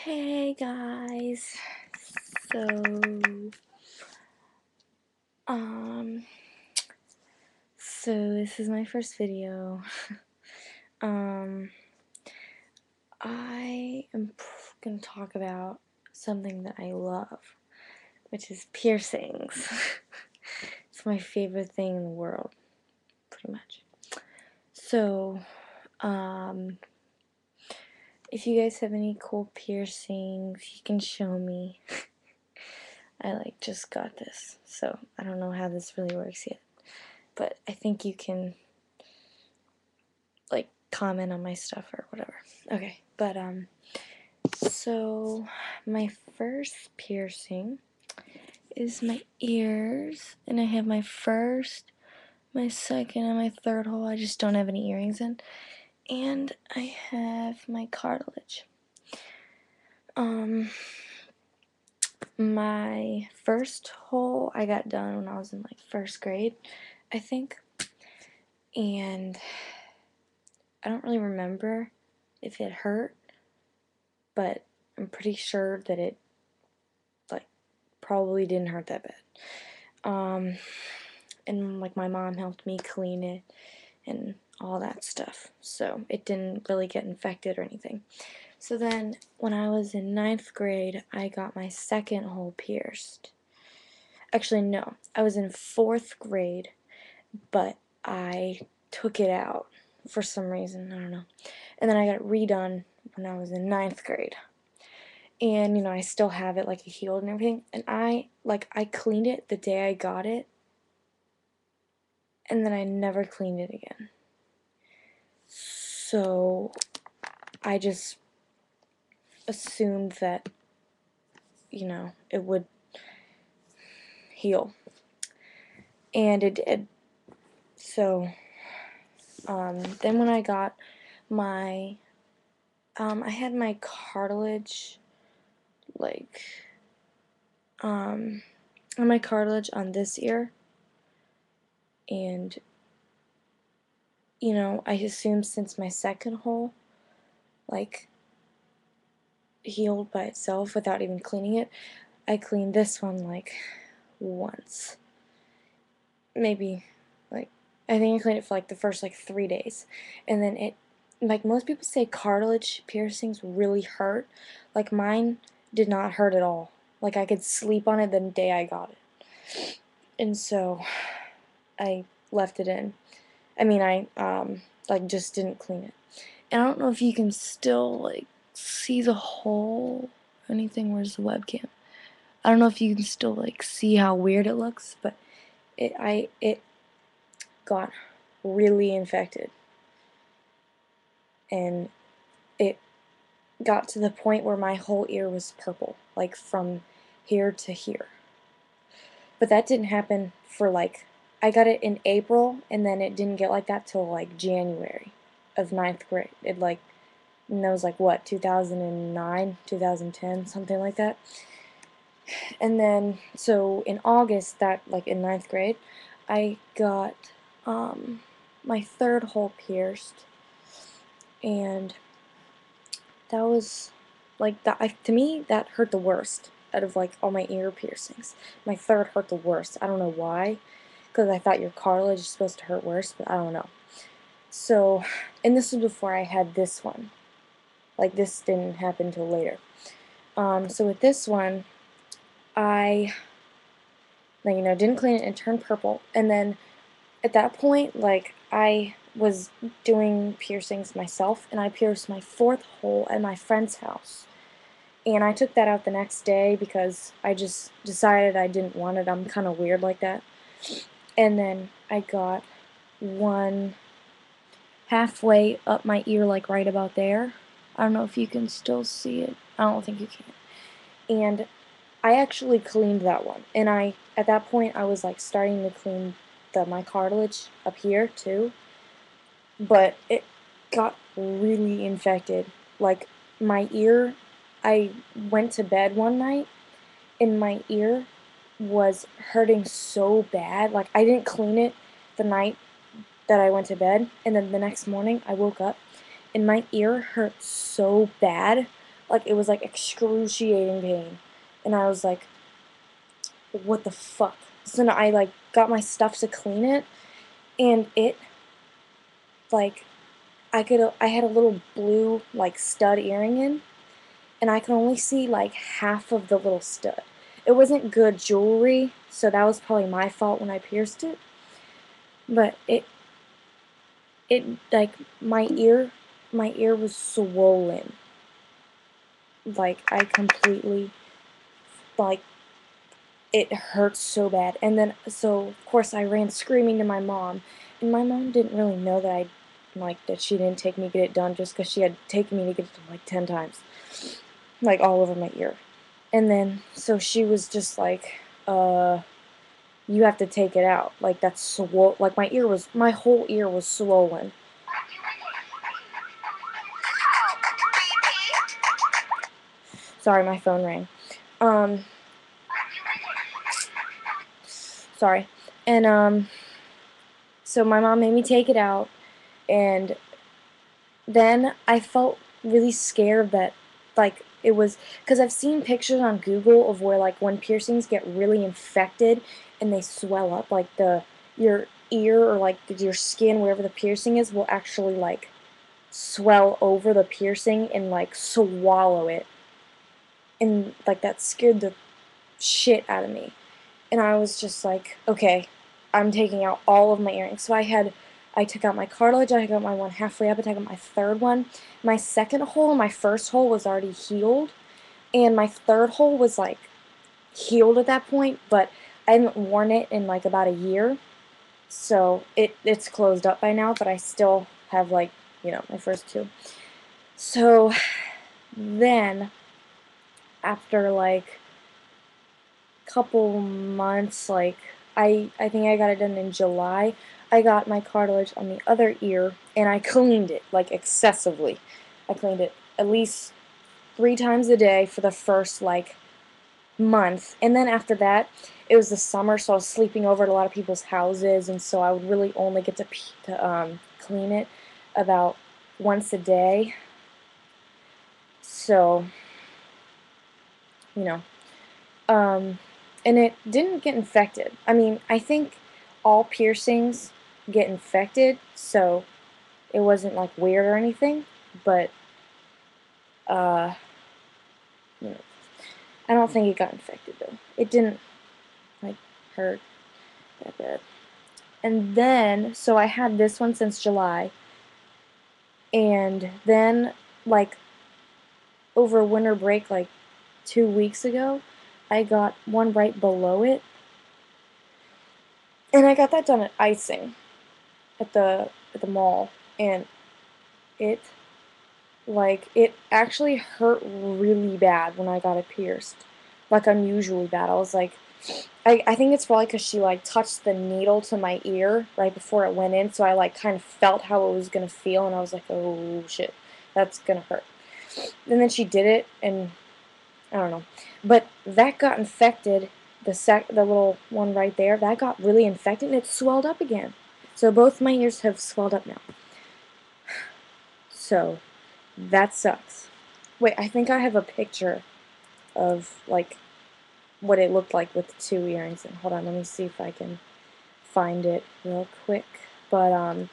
Hey guys. So um this is my first video. um I am going to talk about something that I love, which is piercings. It's my favorite thing in the world, pretty much. So, if you guys have any cool piercings, you can show me. I just got this, so I don't know how this really works yet. But I think you can comment on my stuff or whatever. Okay, but so my first piercing is my ears, and I have my first, my second, and my third hole. I just don't have any earrings in, and I have my cartilage. My first hole I got done when I was in first grade, I think, and I don't really remember if it hurt, but I'm pretty sure that it probably didn't hurt that bad. And my mom helped me clean it and all that stuff, so it didn't really get infected or anything. So then when I was in 9th grade, I got my second hole pierced. Actually, no, I was in 4th grade, but I took it out for some reason, I don't know. And then I got it redone when I was in 9th grade. And, I still have it, it healed and everything. And I cleaned it the day I got it. And then I never cleaned it again. So, I just assumed that, it would heal. And it did. So, then when I got my, I had my cartilage, my cartilage on this ear, and I assumed since my second hole healed by itself without even cleaning it, I cleaned this one once, maybe I think I cleaned it for the first 3 days, and then it most people say cartilage piercings really hurt. Mine did not hurt at all. I could sleep on it the day I got it. And so I left it in. I mean, I just didn't clean it. And I don't know if you can still see the hole or anything. Where's the webcam? I don't know if you can still see how weird it looks, but it got really infected. And it got to the point where my whole ear was purple, from here to here. But that didn't happen for I got it in April, and then it didn't get like that till January of 9th grade. And that was what, 2009, 2010, something like that. And then, so in August, that in 9th grade, I got my third hole pierced, and that was to me that hurt the worst out of all my ear piercings. My third hurt the worst. I don't know why, because I thought your cartilage is supposed to hurt worse, but I don't know. So, and this was before I had this one. This didn't happen till later. So with this one, I didn't clean it and turned purple, and then at that point I was doing piercings myself, and I pierced my 4th hole at my friend's house. And I took that out the next day because I just decided I didn't want it. I'm kind of weird like that. And then I got one halfway up my ear, right about there. I don't know if you can still see it. I don't think you can. And I actually cleaned that one. And at that point, I was starting to clean my cartilage up here too. But it got really infected. My ear, I went to bed one night, and my ear was hurting so bad. I didn't clean it the night that I went to bed, and then the next morning I woke up, and my ear hurt so bad, Like, it was, like, excruciating pain. And I was like, what the fuck? So then I, like, got my stuff to clean it, and it, like, I had a little blue, like, stud earring in, and I could only see, like, half of the little stud. It wasn't good jewelry, so that was probably my fault when I pierced it. But like, my ear was swollen. Like, I completely, like, it hurt so bad. And then, so, of course, I ran screaming to my mom. And my mom didn't really know that that she didn't take me to get it done just because she had taken me to get it done, like, 10 times. Like, all over my ear. And then, so she was just like, you have to take it out. Like, that's like, my whole ear was swollen. Sorry, my phone rang. Um, sorry. And, so my mom made me take it out, and then I felt really scared that, like, it was, because I've seen pictures on Google of where, like, when piercings get really infected and they swell up, like, your ear or, like, your skin, wherever the piercing is, will actually, like, swell over the piercing and, like, swallow it. And, like, that scared the shit out of me. And I was just like, okay, I'm taking out all of my earrings. So I took out my cartilage, I got my one halfway up, I took out my third one. My second hole and my first hole was already healed, and my third hole was, like, healed at that point, but I haven't worn it in, like, about a year. So it's closed up by now, but I still have, like, my first two. So then, after, like, couple months, like, I think I got it done in July. I got my cartilage on the other ear, and I cleaned it, like, excessively. I cleaned it at least 3 times a day for the first, like, month. And then after that, it was the summer, so I was sleeping over at a lot of people's houses, and so I would really only get to clean it about once a day. So, you know, Um, and it didn't get infected. I mean, I think all piercings get infected, so it wasn't, like, weird or anything, but, uh, you know, I don't think it got infected, though. It didn't, like, hurt that bad. And then, so I had this one since July, and then, like, over winter break, like, 2 weeks ago, I got one right below it, and I got that done at icing at the mall, and it it actually hurt really bad when I got it pierced, like, unusually bad. I was like, I think it's probably because she, like, touched the needle to my ear right before it went in, so I, like, kind of felt how it was gonna feel, and I was like, oh shit, that's gonna hurt. And then she did it, and I don't know, but that got infected. The little one right there, that got really infected, and it swelled up again. So both my ears have swelled up now. So that sucks. Wait, I think I have a picture of, like, what it looked like with the 2 earrings. And hold on, let me see if I can find it real quick. But, I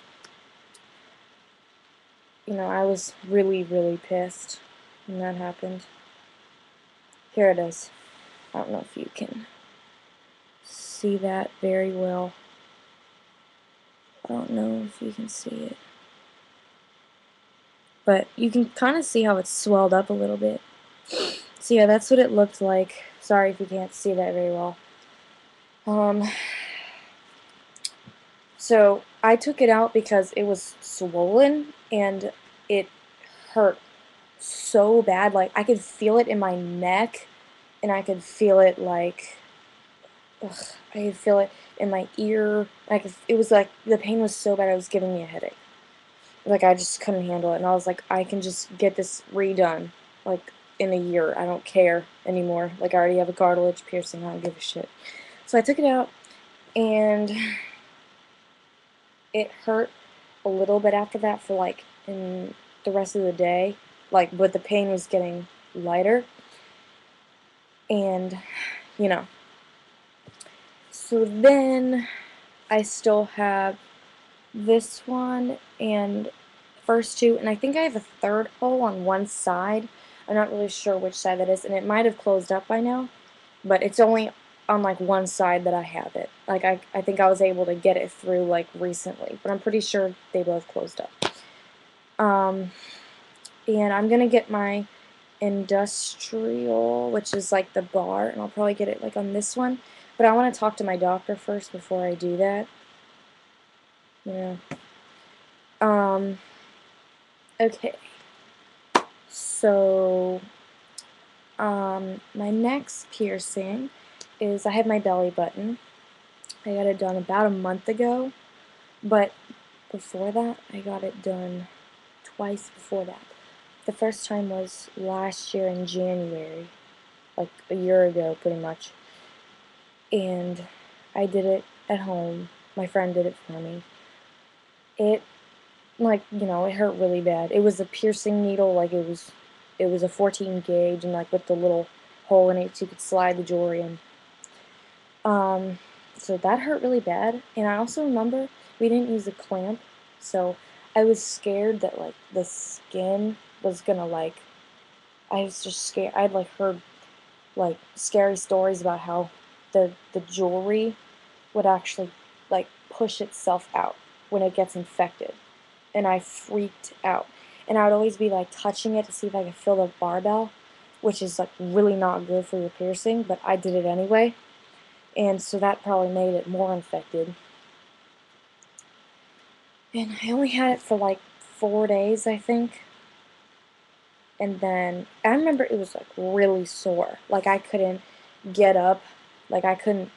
was really, really pissed when that happened. Here it is. I don't know if you can see that very well. I don't know if you can see it. But you can kind of see how it's swelled up a little bit. So yeah, that's what it looked like. Sorry if you can't see that very well. So I took it out because it was swollen and it hurt so bad. Like, I could feel it in my neck, and I could feel it, like, I could feel it in my ear. It was like the pain was so bad it was giving me a headache. Like, I just couldn't handle it, and I was like, I can just get this redone, like, in a year. I don't care anymore. Like, I already have a cartilage piercing. I don't give a shit. So I took it out, and it hurt a little bit after that for, like, in the rest of the day. Like, but the pain was getting lighter. And, you know, so then I still have this one and first two, and I think I have a third hole on one side. I'm not really sure which side that is, and it might have closed up by now, but it's only on like one side that I have it. Like I think I was able to get it through like recently, but I'm pretty sure they both closed up. And I'm gonna get my industrial, which is like the bar, and I'll probably get it like on this one, but I want to talk to my doctor first before I do that. Yeah. Okay. So, my next piercing is I have my belly button. I got it done about a month ago, but before that, I got it done twice before that. The first time was last year in January, like a year ago pretty much, and I did it at home. My friend did it for me. It, like, you know, it hurt really bad. It was a piercing needle, like it was a 14 gauge, and like with the little hole in it so you could slide the jewelry in. So that hurt really bad, and I also remember we didn't use a clamp, so I was scared that like the skin was gonna like, I was just scared. I'd like heard like scary stories about how the jewelry would actually like push itself out when it gets infected, and I freaked out. And I would always be like touching it to see if I could feel the barbell, which is like really not good for your piercing, but I did it anyway. And so that probably made it more infected. And I only had it for like 4 days, I think. And then I remember it was like really sore. Like I couldn't get up. Like I couldn't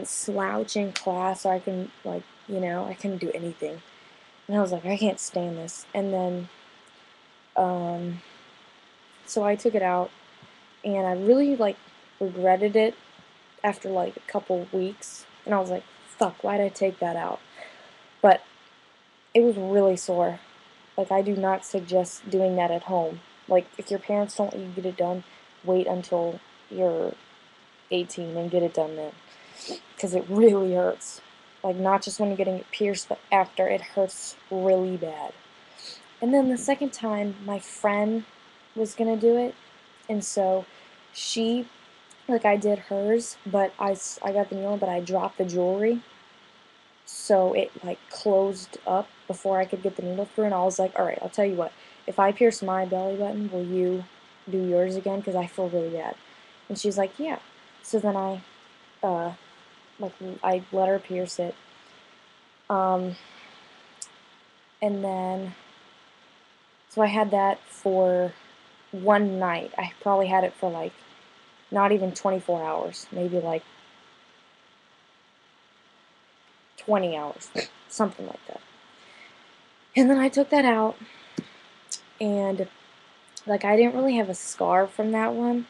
slouch in class, or I couldn't like, you know, I couldn't do anything. And I was like, I can't stand this. And then so I took it out, and I really like regretted it after like a couple weeks. And I was like, fuck, why did I take that out? But it was really sore. Like, I do not suggest doing that at home. Like, if your parents don't let you get it done, wait until you're 18 and get it done then. Because it really hurts. Like, not just when you're getting it pierced, but after. It hurts really bad. And then the second time, my friend was going to do it. And so she, like, I did hers, but I got the needle, but I dropped the jewelry. So it like closed up before I could get the needle through, and I was like, alright, I'll tell you what, if I pierce my belly button, will you do yours again, because I feel really bad. And she's like, yeah. So then uh, like, I let her pierce it, and then, so I had that for one night. I probably had it for like, not even 24 hours, maybe like 20 hours, something like that. And then I took that out, and like, I didn't really have a scar from that one.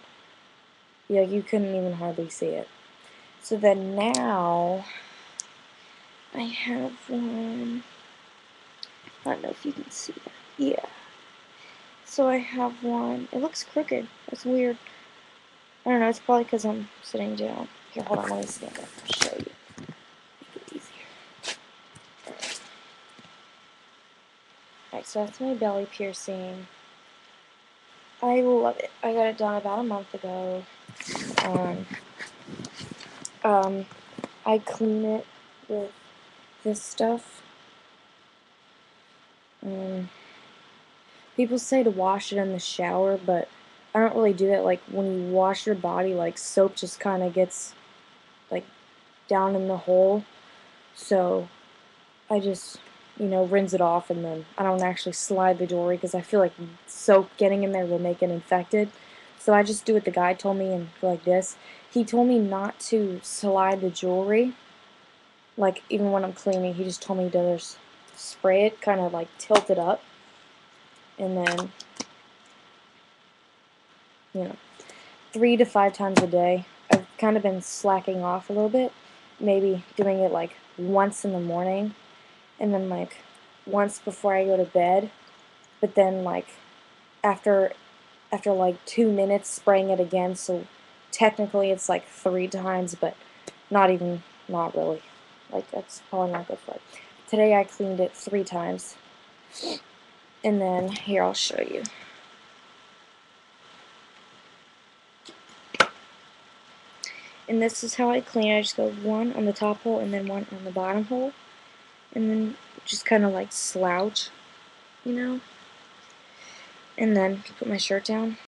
Yeah, you couldn't even hardly see it. So then now, I have one. I don't know if you can see that. Yeah. So I have one. It looks crooked. That's weird. I don't know. It's probably because I'm sitting down. Here, hold on. Let me stand up and show you. Make it easier. Alright, so that's my belly piercing. I love it. I got it done about a month ago. I clean it with this stuff. People say to wash it in the shower, but I don't really do that. Like, when you wash your body, like, soap just kind of gets, like, down in the hole. So I just, you know, rinse it off, and then I don't actually slide the jewelry because I feel like soap getting in there will make it infected. So I just do what the guy told me and go like this. He told me not to slide the jewelry. Like, even when I'm cleaning, he just told me to just spray it, kind of like tilt it up, and then, you know, 3 to 5 times a day. I've kind of been slacking off a little bit, maybe doing it like once in the morning, and then like once before I go to bed, but then like after after like 2 minutes spraying it again, so technically it's like 3 times, but not really. Like, that's probably not good for it. Today I cleaned it 3 times. And then, here, I'll show you. And this is how I clean. I just go one on the top hole and then one on the bottom hole. And then just kind of like slouch, you know. And then put my shirt down.